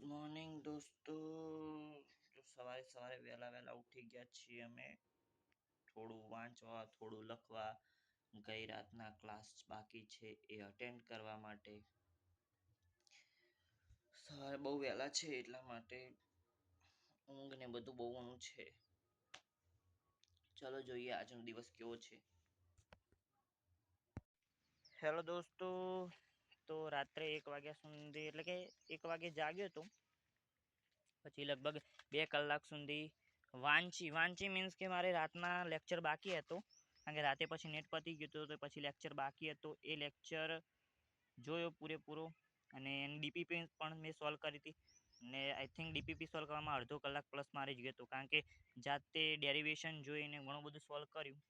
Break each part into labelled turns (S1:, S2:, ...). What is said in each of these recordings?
S1: Good morning દોસ્તો. તો સવારે સવારે વહેલા વહેલા ઉઠી ગયા છીએ અમે. થોડું વાંચવા, થોડું લખવા, ગઈ રાતના ક્લાસ બાકી છે એ અટેન્ડ કરવા માટે. સવારે બહુ વહેલા છે એટલા માટે ઊંઘ ને બધું બહુ ઊંઘ છે. ચલો જોઈએ આજનો દિવસ કેવો છે. હેલો દોસ્તો, તો રાત્રે 1 વાગ્યા સુધી એટલે કે 1 વાગે જાગ્યો હતો. પછી લગભગ 2 કલાક સુધી વાંચી મીન્સ કે મારે રાતના લેક્ચર બાકી હતો, કારણ કે રાતે પછી નેટ પતી ગયું હતું તો પછી લેક્ચર બાકી હતો. એ લેક્ચર જોયો પૂરેપૂરો અને એની ડીપીપી પણ મેં સોલ્વ કરી હતી. ને આઈ થિંક ડીપીપી સોલ્વ કરવામાં અડધો કલાક પ્લસ મારે જ ગયો હતો, કારણ કે જાતે ડેરિવેશન જોઈને ઘણું બધું સોલ્વ કર્યું.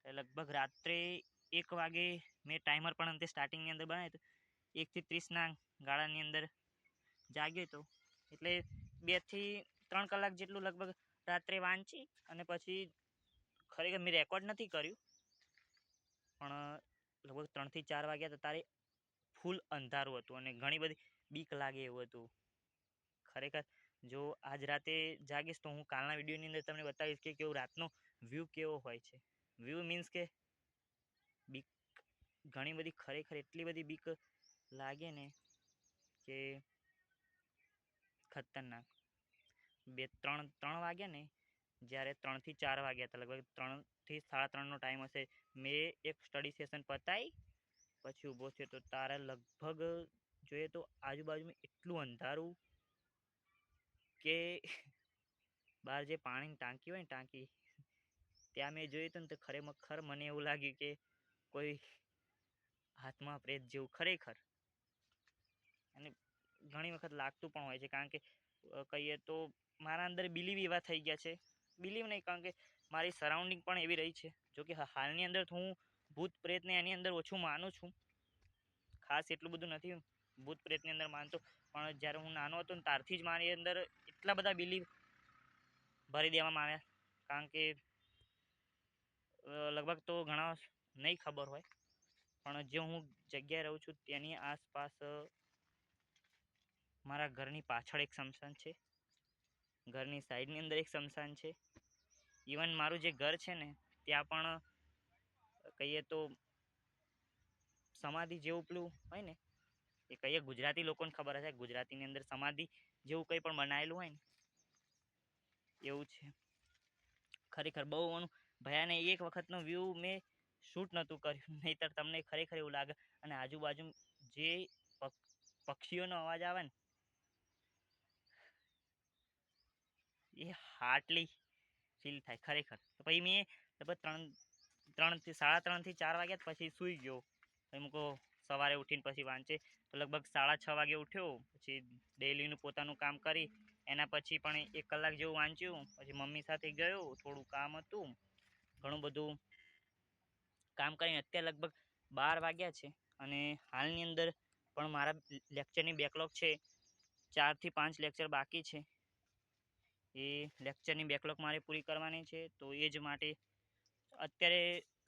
S1: લગભગ રાત્રે 1 વાગે મેં ટાઈમર પણ અંતે સ્ટાર્ટિંગની અંદર બનાવ્યું હતું. 1 થી 30ના ગાળાની અંદર જાગ્યો હતો, એટલે 2 થી 3 કલાક જેટલું લગભગ રાત્રે વાંચી. અને પછી ખરેખર મેં રેકોર્ડ નથી કર્યું, પણ લગભગ 3 થી 4 વાગ્યા તો તારે ફૂલ અંધારું હતું અને ઘણી બધી બીક લાગે એવું હતું. ખરેખર જો આજ રાતે જાગીશ તો હું કાલના વિડીયોની અંદર તમને બતાવીશ કે કેવો રાતનો વ્યૂ કેવો હોય છે. વ્યૂ મીન્સ કે બીક ઘણી બધી, ખરેખર એટલી બધી બીક લાગે ને કે ખતરનાક. 3 વાગ્યા ને, જ્યારે 3 થી 4 વાગ્યા હતા, લગભગ 3 થી 3:30નો ટાઈમ હશે. મેં એક સ્ટડી સેશન પતાવી પછી ઊભો થયો તો તારે લગભગ જોઈએ તો આજુબાજુમાં એટલું અંધારું કે બહાર જે પાણીની ટાંકી હોય ને, ટાંકી ત્યાં મેં જોયું હતું ને તો ખરેખર મને એવું લાગ્યું કે કોઈ હાથમાં પ્રેત જેવું ખરેખર. અને ઘણી વખત લાગતું પણ હોય છે, કારણ કે કહીએ તો મારા અંદર બિલીવ એવા થઈ ગયા છે. બિલીવ નહીં, કારણ કે મારી સરાઉન્ડિંગ પણ એવી રહી છે. જોકે હાલની અંદર હું ભૂત પ્રેતને એની અંદર ઓછું માનું છું, ખાસ એટલું બધું નથી ભૂત પ્રેતની અંદર માનતો. પણ જ્યારે હું નાનો હતો ને ત્યારથી જ મારી અંદર એટલા બધા બિલીવ ભરી દેવામાં આવ્યા, કારણ કે લગભગ તો ઘણા નહીં ખબર હોય, પણ જે હું જગ્યાએ રહું છું તેની આસપાસ મારા ઘરની પાછળ એક સ્મશાન છે, ઘરની સાઈડની અંદર એક સ્મશાન છે. ઇવન મારું જે ઘર છે ને ત્યાં પણ કહીએ તો સમાધિ જેવું પેલું હોય ને, એ કહીએ ગુજરાતી લોકોને ખબર હશે, ગુજરાતીની અંદર સમાધિ જેવું કંઈ પણ બનાવેલું હોય ને એવું છે. ખરેખર બહુ ભયાનક. એક વખતનો વ્યૂ મેં શૂટ નહોતું કર્યું, નહીંતર તમને ખરેખર એવું લાગે. અને આજુબાજુ જે પક્ષીઓનો અવાજ આવે ને એ હાર્ટલી ફીલ થાય ખરેખર. તો પછી મેં લગભગ 3:30 થી 4 વાગ્યા પછી સૂઈ ગયો. પછી મૂકો સવારે ઉઠીને પછી વાંચે તો લગભગ 6:30 વાગે ઉઠ્યો. પછી ડેઈલીનું પોતાનું કામ કરી એના પછી પણ 1 કલાક જેવું વાંચ્યું. પછી મમ્મી સાથે ગયો, થોડું કામ હતું, ઘણું બધું કામ કરીને અત્યારે લગભગ 12 વાગ્યા છે. અને હાલની અંદર પણ મારા લેક્ચરની બેકલોગ છે, 4 થી 5 લેક્ચર બાકી છે. એ લેક્ચરની બેકલોગ મારે પૂરી કરવાની છે. તો એ જ માટે અત્યારે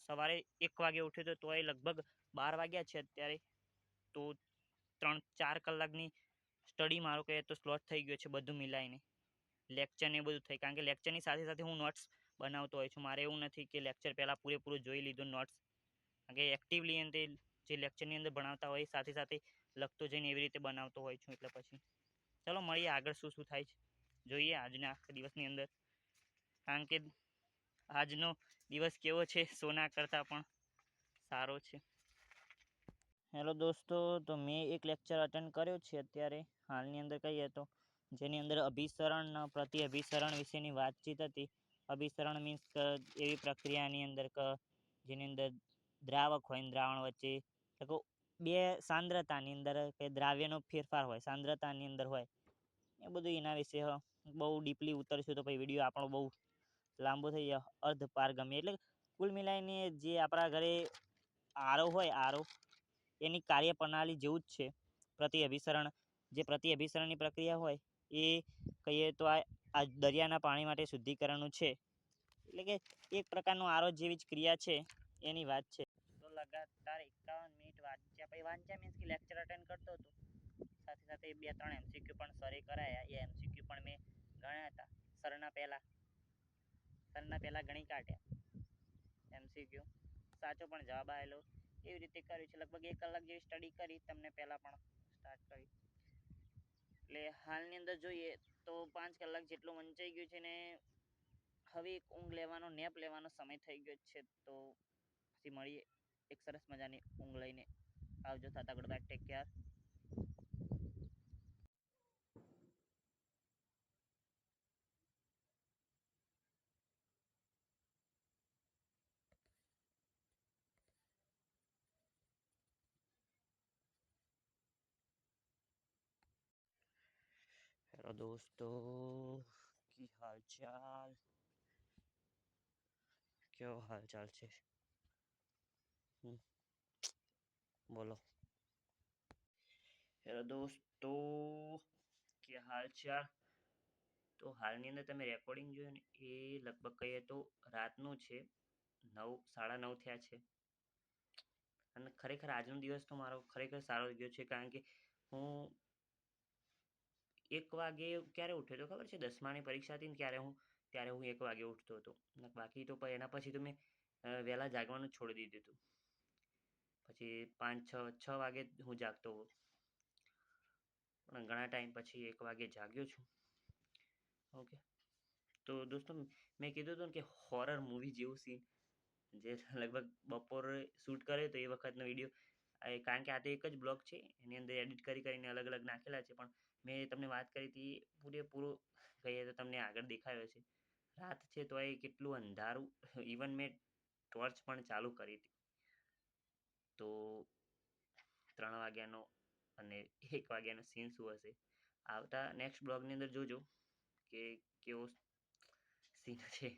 S1: સવારે 1 વાગે ઉઠ્યો હતો, તો એ લગભગ 12 વાગ્યા છે અત્યારે. તો 3-4 કલાકની સ્ટડી મારો કહે તો સ્લોટ થઈ ગયો છે, બધું મિલાઈને લેક્ચર ને બધું થઈ. કારણ કે લેક્ચરની સાથે સાથે હું નોટ્સ બનાવતો હોય છું. મારે એવું નથી કે લેક્ચર પહેલાં પૂરેપૂરું જોઈ લીધું નોટ્સ, કારણ કે એક્ટિવલી અંતે જે લેક્ચરની અંદર ભણાવતા હોય સાથે સાથે લખતો જઈને એવી રીતે બનાવતો હોય છું. એટલે પછી ચલો મળીએ આગળ શું થાય છે જોઈએ આજના આખા દિવસની અંદર, કારણ કે આજનો દિવસ કેવો છે સોના કરતાં પણ સારો છે. હેલો દોસ્તો, તો મેં એક લેક્ચર અટેન્ડ કર્યો છે અત્યારે હાલની અંદર કહીએ તો, જેની અંદર અભિસરણ પ્રતિ અભિસરણ વિશેની વાતચીત હતી. અભિસરણ મીન્સ એવી પ્રક્રિયાની અંદર જેની અંદર દ્રાવક હોય ને દ્રાવણ વચ્ચે બે સાંદ્રતાની અંદર કે દ્રાવ્યનો ફેરફાર હોય, સાંદ્રતાની અંદર હોય એ બધું. એના વિશે બહુ ડીપલી ઉતરશું તો પછી વિડીયો આપણો બહુ લાંબો થઈ જાય, અર્ધ પાર ગમે. એટલે કુલ મિલાઈને જે આપણા ઘરે આરો હોય, આરો એની કાર્યપ્રણાલી જેવું જ છે પ્રતિ અભિસરણ. જે પ્રતિ અભિસરણની પ્રક્રિયા હોય એ કહીએ તો આ દરિયાના પાણી માટે શુદ્ધિકરણનું છે. એટલે કે એક પ્રકારનું આરો જેવી જ ક્રિયા છે એની વાત છે. તો લગાતાર 51 મિનિટ વાંચ્યા મીન્સ કે લેક્ચર અટેન્ડ કરતો હતો, સાથે સાથે સાથે 2-3 એમસીક્યુ પણ સરે કરાયા. એ એમસીક્યુ પણ મેં ગણ્યા હતા સરના પહેલા ગણી કાઢ્યા એમસીક્યુ, સાચો પણ જવાબ આવેલો. એવી રીતે કર્યું છે. લગભગ 1 કલાક જેવી સ્ટડી કરી, તમને પહેલાં પણ સ્ટાર્ટ કરી. એટલે હાલની અંદર જોઈએ તો 5 કલાક જેટલું વંચાઈ ગયું છે ને હવે એક ઊંઘ લેવાનો, નેપ લેવાનો સમય થઈ ગયો છે. તો પછી મળીએ એક સરસ મજાની ઊંઘ લઈને. આવજો. Tata goodbye, take care. Hello दोस्तों, की हाल चाल, क्यों हाल चाल છે? બોલો. હેલો દોસ્તો, क्या हाल चाल? તો હાલની અંદર તમે રેકોર્ડિંગ જોયું ને એ લગભગ કહીએ તો રાતનું છે, 9:30 થયા છે. અને ખરેખર આજનો દિવસ તો મારો ખરેખર સારો ગયો છે, કારણ કે હું 1 વાગે ક્યારે ઉઠ્યો હતો ખબર છે? 10માની પરીક્ષા હતી ને ત્યારે હું 1 વાગે ઉઠતો હતો. બાકી તો એના પછી તો મેં વહેલા જાગવાનું છોડી દીધું હતું. પછી 5-6 વાગે હું જાગતો. પણ ઘણા ટાઈમ પછી 1 વાગે જાગ્યો છું. ઓકે. તો દોસ્તો મેં કીધું હતું કે હોરર મૂવી જેવું સીન જે લગભગ બપોરે શૂટ કર્યો તો એ વખતનો વિડીયો, કારણ કે આ તો એક જ બ્લોગ છે, એની અંદર એડિટ કરીને અલગ અલગ નાખેલા છે. પણ મેં તમને વાત કરી હતી પૂરેપૂરો કહીએ તો તમને આગળ દેખાયો છે. રાત છે તો એ કેટલું અંધારું, ઇવન મેં ટોર્ચ પણ ચાલુ કરી હતી. તો 3 વાગ્યાનો અને 1 વાગ્યાનો સીન શું હશે આવતા નેક્સ્ટ બ્લોગની અંદર જોજો કે કેવો સીન છે.